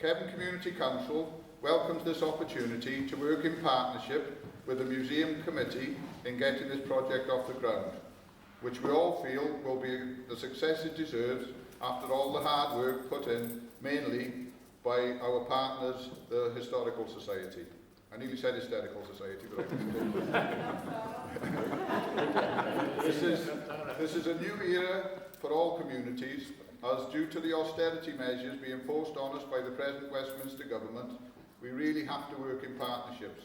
Cefn Community Council welcomes this opportunity to work in partnership with the Museum Committee in getting this project off the ground, which we all feel will be the success it deserves after all the hard work put in, mainly by our partners, the Historical Society. I nearly said Hysterical Society, but I didn't. This is a new era for all communities, as due to the austerity measures being forced on us by the present Westminster government, we really have to work in partnerships.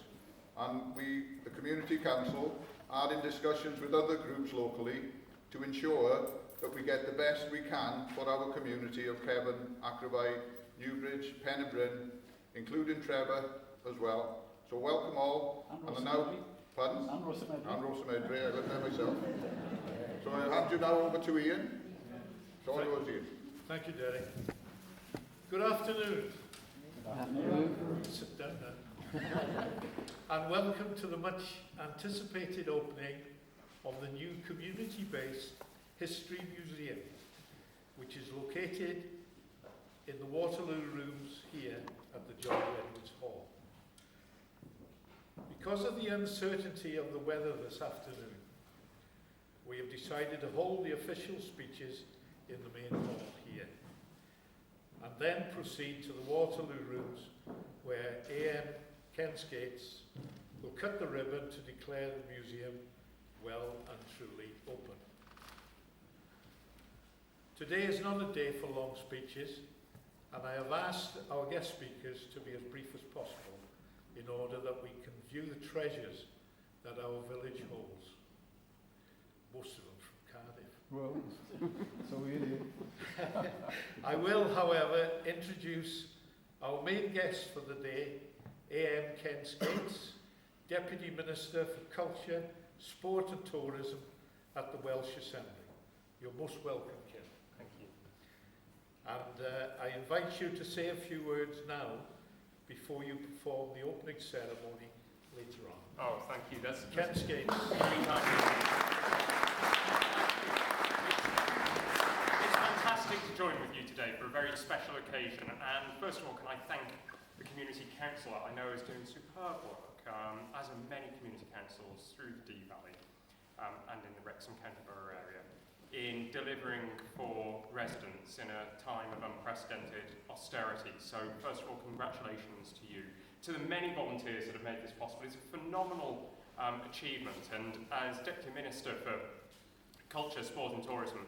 And we, the Community Council, are in discussions with other groups locally to ensure that we get the best we can for our community of Cefn, Acroby, Newbridge, Pen y Bryn, including Trevor as well. So welcome all. And now, pardon? And Rosamedry. And Rosamedry, I got there myself. So I'll hand you now over to Ian. So all yours, Ian. Thank you, Derek. Good afternoon. Good afternoon. Sit down now. And welcome to the much anticipated opening of the new community-based History Museum, which is located in the Waterloo Rooms here at the John Edwards Hall. Because of the uncertainty of the weather this afternoon, we have decided to hold the official speeches in the main hall here, and then proceed to the Waterloo Rooms, where AM Ken Skates will cut the ribbon to declare the museum well and truly open. Today is not a day for long speeches, and I have asked our guest speakers to be as brief as possible in order that we can view the treasures that our village holds. Most of them from Cardiff. Well, so we do. I will, however, introduce our main guest for the day, AM Ken Skates, Deputy Minister for Culture, Sport and Tourism at the Welsh Assembly. You're most welcome, Ken. Thank you. And I invite you to say a few words now before you perform the opening ceremony later on. Oh, thank you. That's Ken Skates. very kind. It's fantastic to join with you today for a very special occasion. And first of all, can I thank the Community Council I know is doing superb work, as are many community councils through the Dee Valley and in the Wrexham Canterbury area, in delivering for residents in a time of unprecedented austerity. So first of all, congratulations to you. To the many volunteers that have made this possible, it's a phenomenal achievement. And as Deputy Minister for Culture, Sport and Tourism,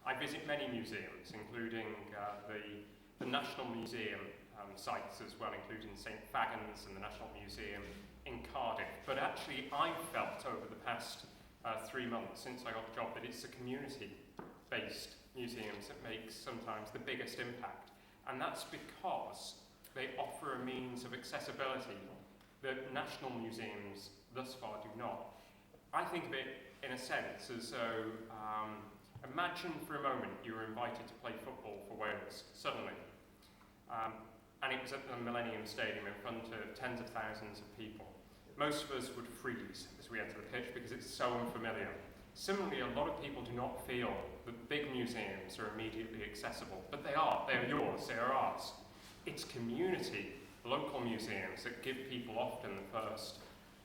I visit many museums, including the National Museum sites as well, including St Fagans and the National Museum in Cardiff. But actually, I've felt over the past 3 months since I got the job that it's the community-based museums that make sometimes the biggest impact. And that's because they offer a means of accessibility that national museums thus far do not. I think of it in a sense as though, imagine for a moment you were invited to play football for Wales, suddenly. And it was at the Millennium Stadium in front of tens of thousands of people. Most of us would freeze as we enter the pitch because it's so unfamiliar. Similarly, a lot of people do not feel that big museums are immediately accessible, but they are. They are yours, they are ours. It's community, local museums that give people often the first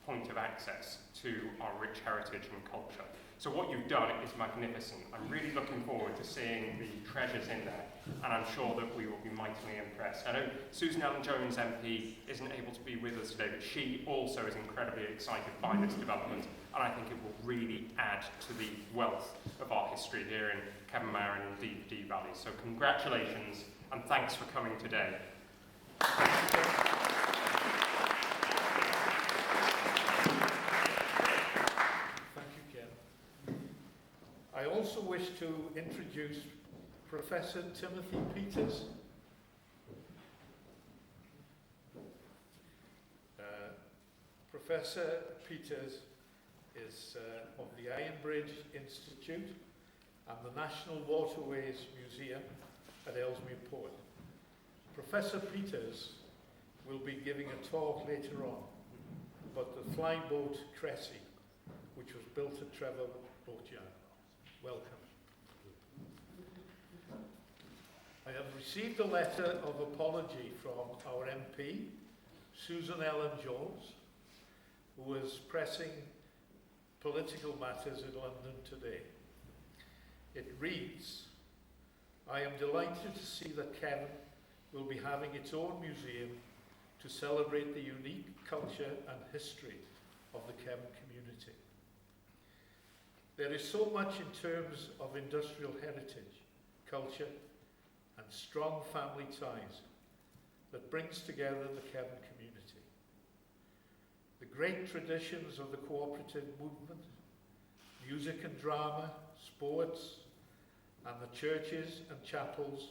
point of access to our rich heritage and culture. So what you've done is magnificent. I'm really looking forward to seeing the treasures in there, and I'm sure that we will be mightily impressed. I know Susan Ellen-Jones MP isn't able to be with us today, but she also is incredibly excited by this development, and I think it will really add to the wealth of our history here in Cefn Mawr and indeed the Dee Valley. So congratulations, and thanks for coming today. I also wish to introduce Professor Timothy Peters. Professor Peters is of the Ironbridge Institute and the National Waterways Museum at Ellesmere Port. Professor Peters will be giving a talk later on about the flying boat Cressy, which was built at Trevor Boatyard. Welcome. I have received a letter of apology from our MP, Susan Ellen Jones, who is pressing political matters in London today. It reads, I am delighted to see that Cefn will be having its own museum to celebrate the unique culture and history of the Cefn community. There is so much in terms of industrial heritage, culture, and strong family ties that brings together the Cefn community. The great traditions of the cooperative movement, music and drama, sports, and the churches and chapels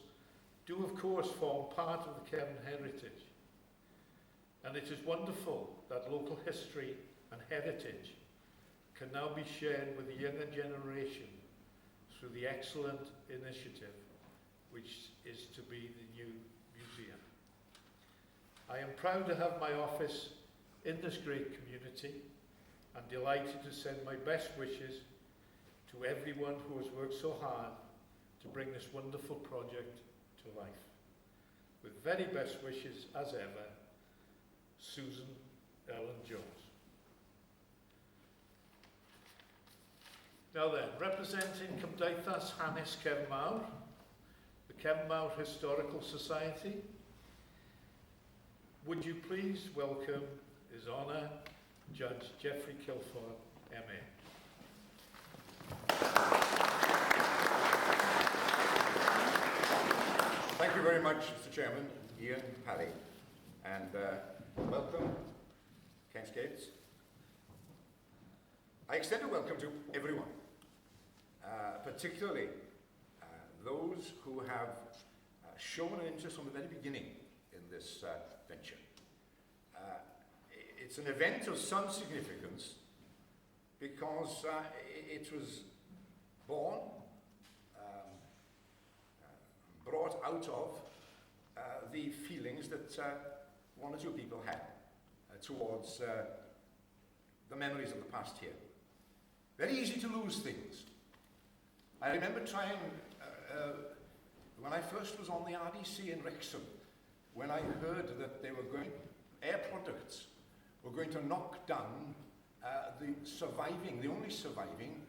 do of course form part of the Cefn heritage. And it is wonderful that local history and heritage can now be shared with the younger generation through the excellent initiative which is to be the new museum. I am proud to have my office in this great community and delighted to send my best wishes to everyone who has worked so hard to bring this wonderful project to life. With very best wishes, as ever, Susan Ellen Jones. Now then, representing Cymdeithas Hanes Cefn Mawr, the Cefn Mawr Historical Society, would you please welcome His Honour Judge Geoffrey Kilford, MA. Thank you very much, Mr. Chairman, Ian, Paddy, and welcome, Kent Gates. I extend a welcome to everyone, particularly those who have shown an interest from the very beginning in this venture. It's an event of some significance because it was born, brought out of the feelings that one or two people had towards the memories of the past here. Very easy to lose things. I remember trying, when I first was on the RDC in Wrexham, when I heard that they were going, Air Products were going to knock down the only surviving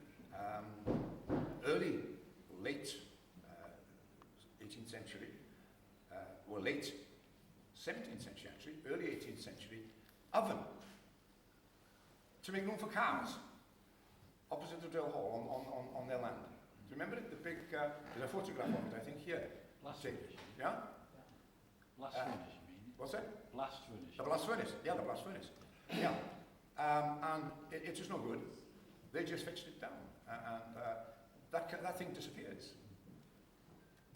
late 18th century, or late 17th century actually, early 18th century oven to make room for cars opposite the drill hall on their land. Do you remember it? The big, there's a photograph of it, I think, here. Blast furnace. Yeah? Blast furnace, you mean? What's that? Blast furnace. The blast furnace. Yeah, the blast furnace. Yeah. And it was no good. They just fixed it down. And that thing disappears.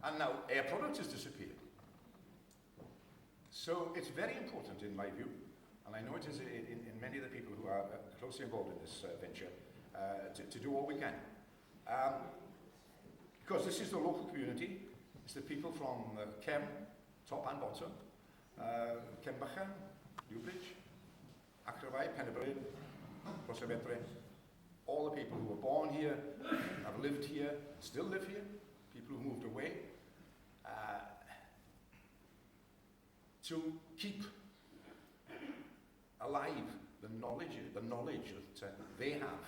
And now Air Products has disappeared. So it's very important in my view, and I know it is in many of the people who are closely involved in this venture, to do all we can. Because this is the local community, it's the people from Cefn, top and bottom, Cefnbacha, Newbridge, Acrevai, Penderbryn, Crossafetre, all the people who were born here, have lived here, still live here, people who moved away, to keep alive the knowledge that they have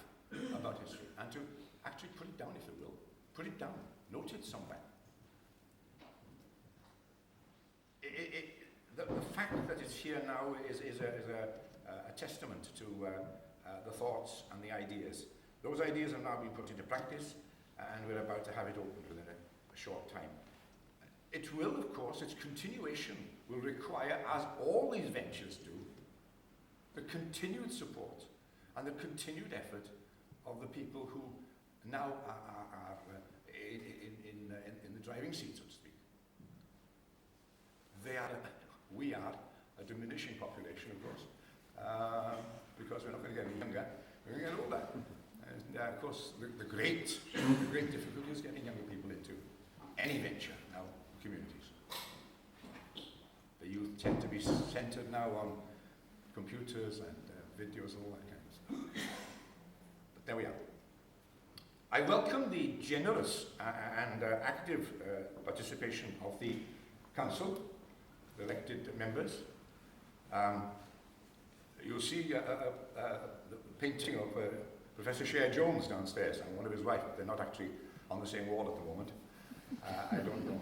about history, and to actually put it down, if you will. Put it down, note it somewhere. The fact that it's here now is a testament to the thoughts and the ideas. Those ideas have now been put into practice, and we're about to have it opened within a short time. It will, of course, its continuation will require, as all these ventures do, the continued support and the continued effort of the people who now are in the driving seat, so to speak. We are a diminishing population, of course, because we're not going to get any younger, we're going to get older. And of course, the great difficulty is getting younger people into any venture now, communities. The youth tend to be centred now on computers and videos and all that kind of stuff. But there we are. I welcome the generous and active participation of the council, the elected members. You'll see the painting of Professor Shea Jones downstairs and one of his wife. They're not actually on the same wall at the moment. I don't know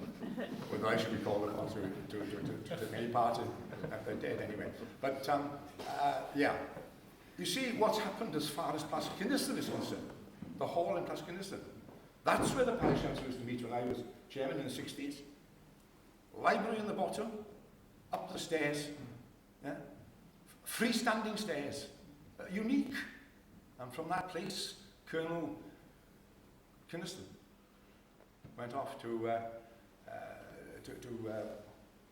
whether I should be called upon to take any part in that. They're dead anyway. But yeah, you see what's happened as far as Plaskindiston is concerned. The hall in Plaskindiston. That's where the parish council used to meet when I was chairman in the 60s. Library in the bottom, up the stairs, yeah? Freestanding stairs, unique. And from that place, Colonel Kynaston went off to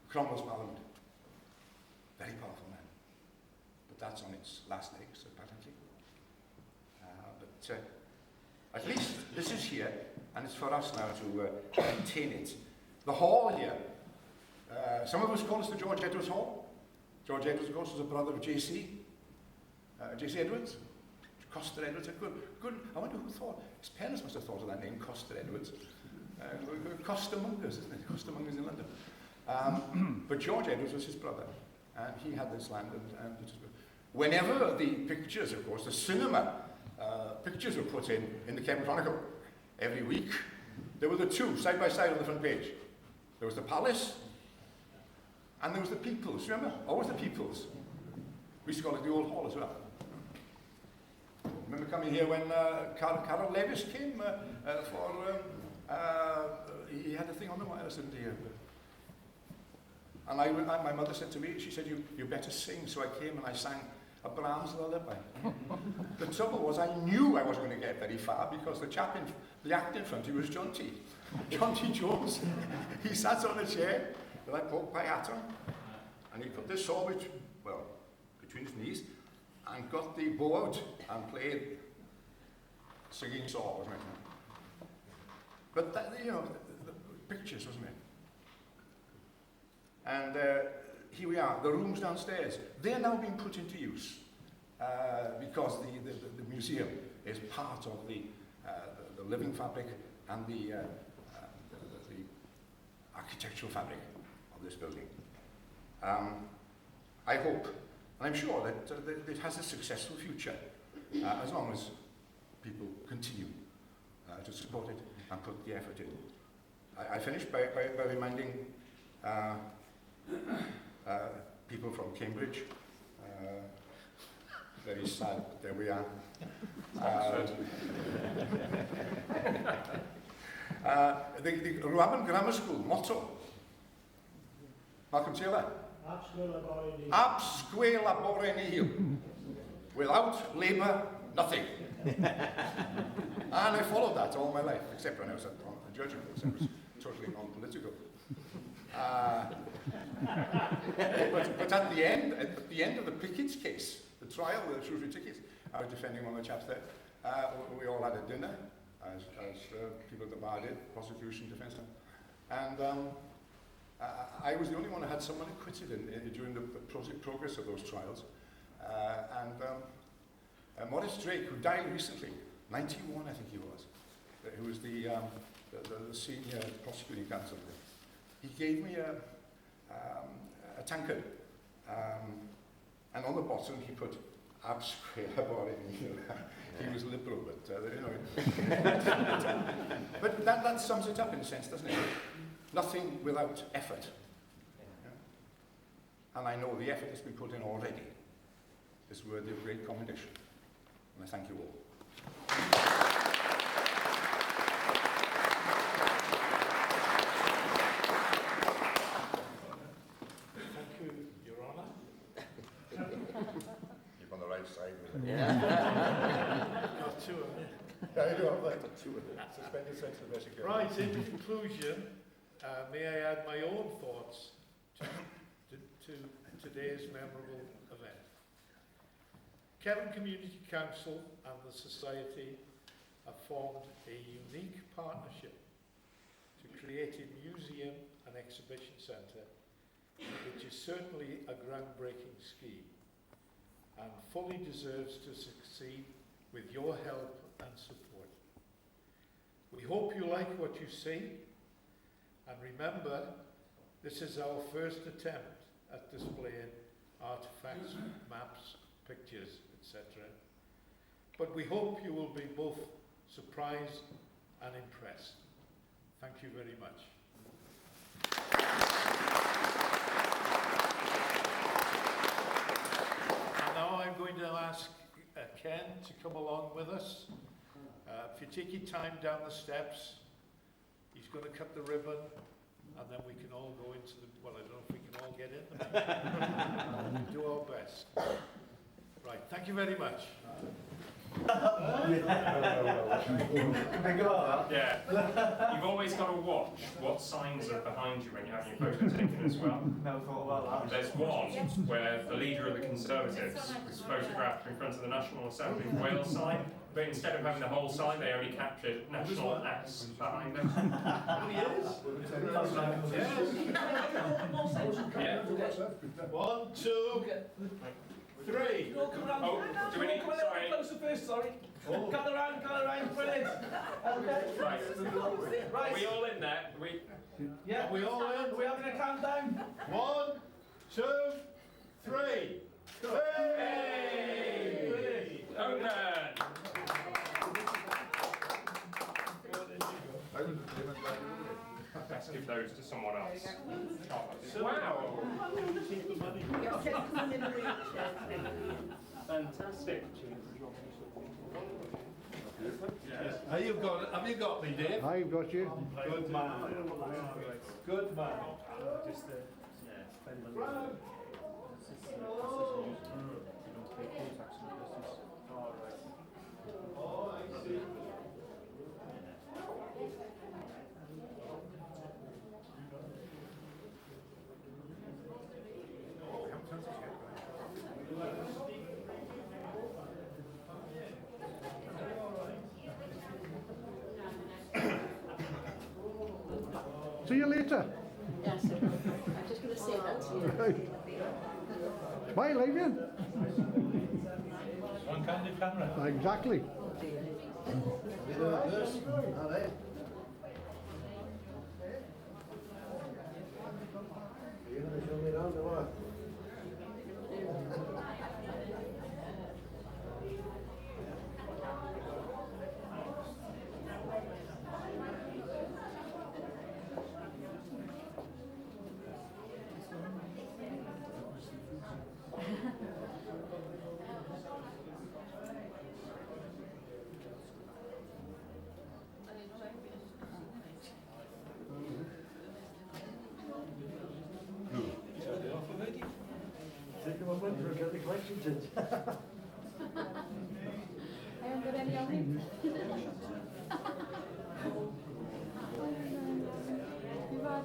Cromwell's Parliament. Very powerful man. But that's on its last legs, apparently. But at least this is here, and it's for us now to maintain it. The hall here, some of us call this the George Edwards Hall. George Edwards, of course, was a brother of J.C. Edwards. Coster Edwards. Good. I wonder who thought. His parents must have thought of that name, Coster Edwards. Costermongers, isn't it? Costermongers in London. But George Edwards was his brother, and he had this land. And whenever the pictures, of course, the cinema pictures were put in the Cefn Chronicle every week, there were the two side by side on the front page. There was the palace, and there was the People's. Remember? Always the People's. We used to call it the Old Hall as well. Remember coming here when Carol Levis came he had a thing on the wires, didn't he? And my mother said to me, she said, you better sing. So I came and I sang a Brahms lullaby. The trouble was I knew I wasn't going to get very far because the actor in front of me was John T. John T. Jones. He sat on a chair with I poked my hat on, and he put this saw between his knees and got the bow out and played singing saw, wasn't it? But that, the pictures, wasn't it? And here we are, the rooms downstairs. They're now being put into use because the museum is part of the living fabric and the architectural fabric of this building. I hope, and I'm sure that it has a successful future as long as people continue to support it and put the effort in. I finish by reminding people from Cambridge, very sad, but there we are. The Rwabon Grammar School motto, Malcolm Taylor, ab sque labore nihil, without labour, nothing. And I followed that all my life, except when I was at the judging course. I was totally non-political. But at the end of the Pickett's case, the trial, the Shrewsbury tickets, I was defending one of the chaps there. We all had a dinner, as people at the bar did, prosecution, defence. And I was the only one who had someone acquitted during the progress of those trials. Maurice Drake, who died recently, 91 I think he was, who was the senior prosecuting counsel. He gave me a tankard, and on the bottom he put ab sque labore nihil. He was liberal, but but that sums it up in a sense, doesn't it? Nothing without effort. Yeah? And I know the effort has been put in already. It's worthy of great commendation. And I thank you all. Thank you, Your Honour. You're on the right side. Got two of them. Yeah, you have that. Two of them. Suspended sentence of execution. Right, in conclusion, may I add my own thoughts to today's memorable event. Cefn Community Council and the Society have formed a unique partnership to create a museum and exhibition centre, which is certainly a groundbreaking scheme and fully deserves to succeed with your help and support. We hope you like what you see, and remember, this is our first attempt at displaying artifacts, maps, pictures, etc. But we hope you will be both surprised and impressed. Thank you very much. And now I'm going to ask Ken to come along with us. If you take your time down the steps, he's going to cut the ribbon, and then we can all go into the, well, I don't know if we can all get in. We'll do our best. Right, thank you very much. Yeah. You've always got to watch what signs are behind you when you're having your photo taken as well. There's one where the leader of the Conservatives is photographed in front of the National Assembly of Wales sign, but instead of having the whole sign, they only captured National S behind them. Yeah. 1, 2, 3. Oh, do we need to, sorry. Closer first, sorry. Gather round, brilliant. Okay. Right. Are we all in there? Yeah, Are we all in? Are we having a countdown? 1, 2, 3. Hey! Open! Let's give those to someone else. Wow! Fantastic. Have you got me, Dave? I've got you. Good man. Good man. Oh, I see. See you later. Yes, I'm just going to say that to you. Right. Smile, Adrian. One candid camera. Exactly. I haven't got any on me. You've had...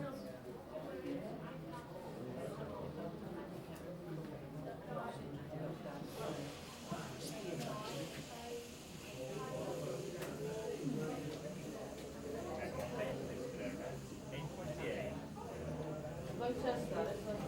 Low test that, it's like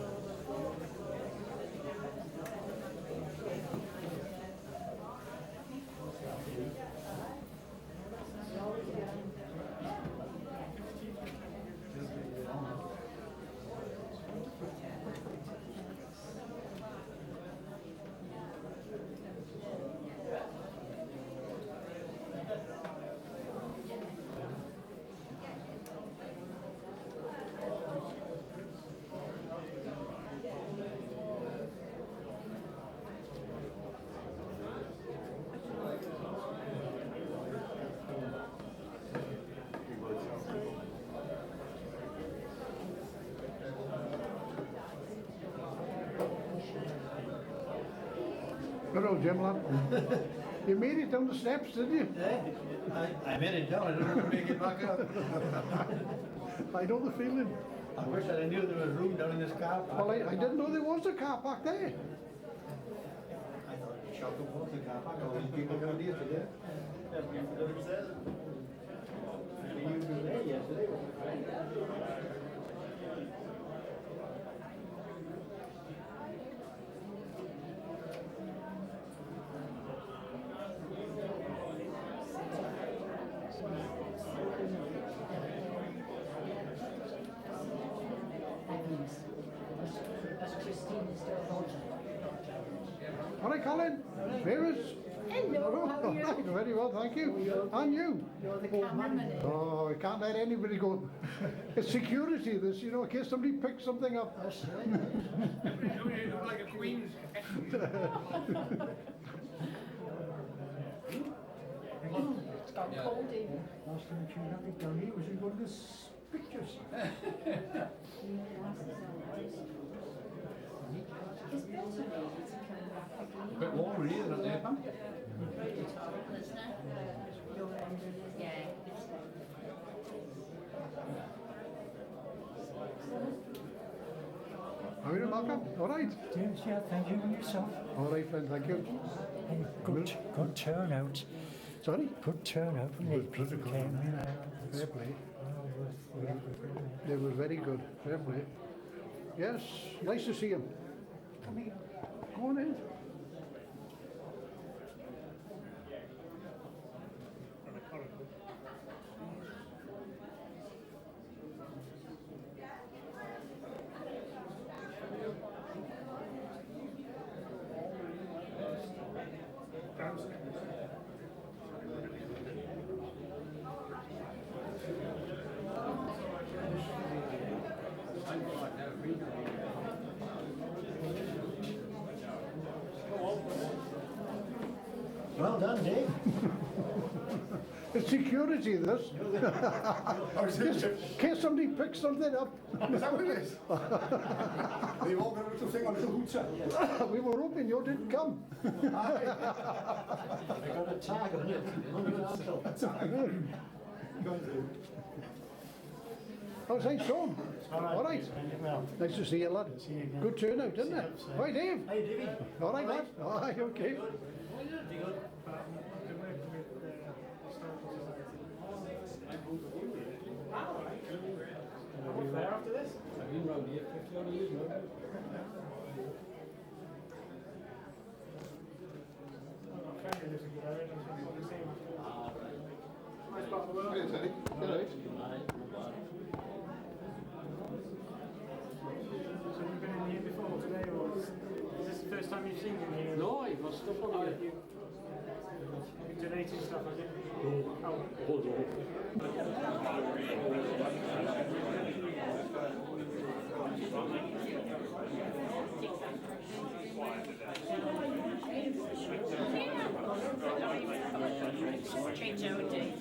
Good old Jim, lad. You made it down the steps, didn't you? I made it down, I don't know to make it back up. I know the feeling. I wish I knew there was room down in this car park. Well, I didn't know there was a car park there. I thought it'd be shocking for the car park, all these people coming here today. You were there yesterday. All right, Colin. Viewers. Hello, how are you? Right, very well, thank you. And you? You're the cameraman. Oh, we can't let anybody go. It's security, this, you know, in case somebody picks something up. You look like a queen. It's got cold even. Last time she had it down here was in one of the pictures. It's better maybe to come back again. A bit warmer here than there, man. Isn't it? Yeah. How are you, Malcolm? All right? James, yeah, thank you. And yourself? All right, friend, thank you. Hey, good turnout. Sorry? Good turnout. Good, People good. came in. Fair play. Oh, They were very good. Fair play. Yes, nice to see him. come here. Go on in. Well done, Dave. It's security, this. In case somebody picks something up. Is that what it is? They've all got a little thing on a little hooter. We were hoping you didn't come. I got a tag on it. How's things, Sean? All right. Well, Nice to see you, lad. see you again. Good turnout, isn't it? Hi, Dave. hey, Davey. All right, lad. All right, okay. After this? I've been round here 50 odd years now. Nice part of the world. Hey, Teddy. All right. So you've been in here before today, or is this the first time you've seen him here? No, you've got stuff on here. You've donated stuff, have you? Straight Jody.